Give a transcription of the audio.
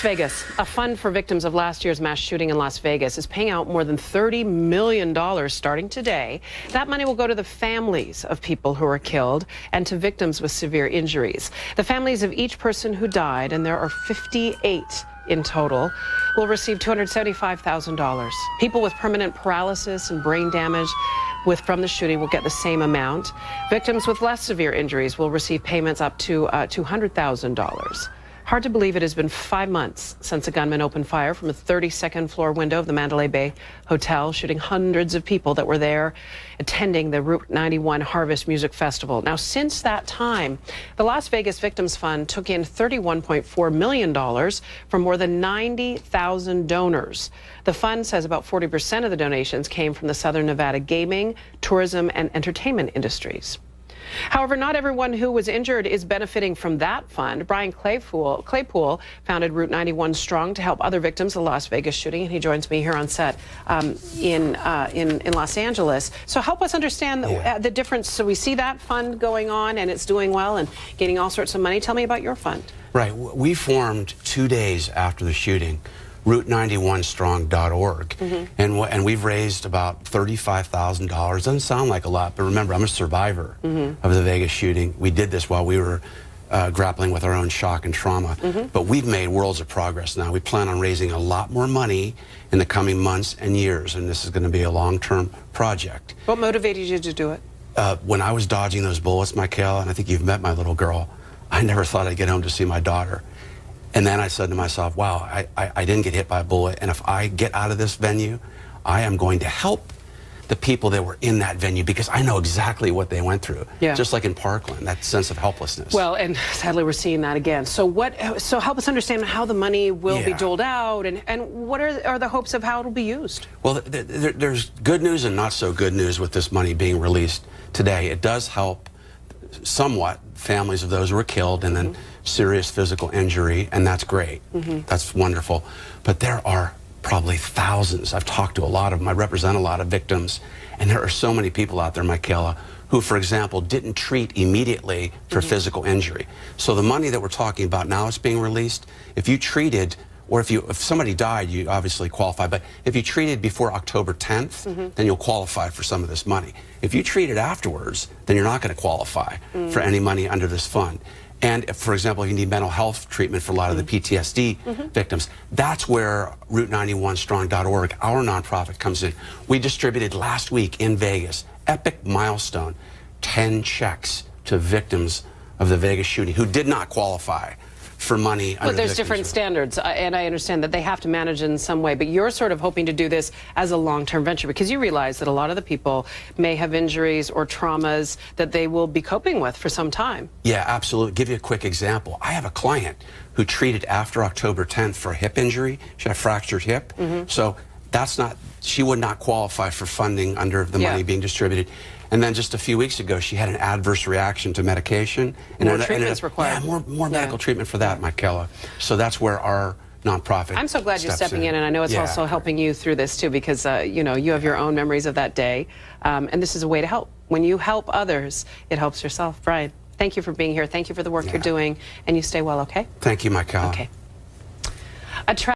Vegas, a fund for victims of last year's mass shooting in Las Vegas, is paying out more than $30 million starting today. That money will go to the families of people who were killed and to victims with severe injuries. The families of each person who died, and there are 58 in total, will receive $275,000. People with permanent paralysis and brain damage from the shooting will get the same amount. Victims with less severe injuries will receive payments up to $200,000. Hard to believe it has been 5 months since a gunman opened fire from a 32nd floor window of the Mandalay Bay Hotel, shooting hundreds of people that were there attending the Route 91 Harvest Music Festival. Now, since that time, the Las Vegas Victims Fund took in $31.4 million from more than 90,000 donors. The fund says about 40% of the donations came from the Southern Nevada gaming, tourism, and entertainment industries. However, not everyone who was injured is benefiting from that fund. Brian Claypool founded Route 91 Strong to help other victims of the Las Vegas shooting, and he joins me here on set in Los Angeles. So help us understand the difference. So we see that fund going on, and it's doing well and getting all sorts of money. Tell me about your fund. Right. We formed 2 days after the shooting Route91strong.org, and we've raised about $35,000. Doesn't sound like a lot, but remember, I'm a survivor of the Vegas shooting. We did this while we were grappling with our own shock and trauma, but we've made worlds of progress now. We plan on raising a lot more money in the coming months and years, and this is going to be a long-term project. What motivated you to do it? When I was dodging those bullets, Michaela, and I think you've met my little girl, I never thought I'd get home to see my daughter. And then I said to myself, wow, I didn't get hit by a bullet, and if I get out of this venue, I am going to help the people that were in that venue, because I know exactly what they went through. Yeah. Just like in Parkland, that sense of helplessness. Well, and sadly we're seeing that again. So so help us understand how the money will be doled out, and what are the hopes of how it'll be used? Well, there's good news and not so good news with this money being released today. It does help somewhat families of those who were killed and then serious physical injury, and that's great. That's wonderful. But there are probably thousands. I've talked to a lot of them. I represent a lot of victims, and there are so many people out there, Michaela, who, for example, didn't treat immediately for physical injury. So the money that we're talking about now is being released. If you treated, or if somebody died, you obviously qualify, but if you treated before October 10th, then you'll qualify for some of this money. If you treated afterwards, then you're not going to qualify for any money under this fund. And if, for example, you need mental health treatment for a lot of the PTSD victims, that's where Route91strong.org, our nonprofit, comes in. We distributed last week in Vegas, epic milestone, 10 checks to victims of the Vegas shooting who did not qualify for money. But there's different standards, and I understand that they have to manage in some way, but you're sort of hoping to do this as a long-term venture, because you realize that a lot of the people may have injuries or traumas that they will be coping with for some time. Yeah, absolutely. Give you a quick example. I have a client who treated after October 10th for a hip injury. She had a fractured hip. So she would not qualify for funding under the money being distributed. And then just a few weeks ago, she had an adverse reaction to medication. More treatment's required. Yeah, more medical treatment for that, Michaela. So that's where our nonprofit I'm so glad you're stepping in, and I know it's also helping you through this too, because you know, you have your own memories of that day, and this is a way to help. When you help others, it helps yourself. Brian, thank you for being here. Thank you for the work you're doing, and you stay well, okay? Thank you, Michaela. Okay.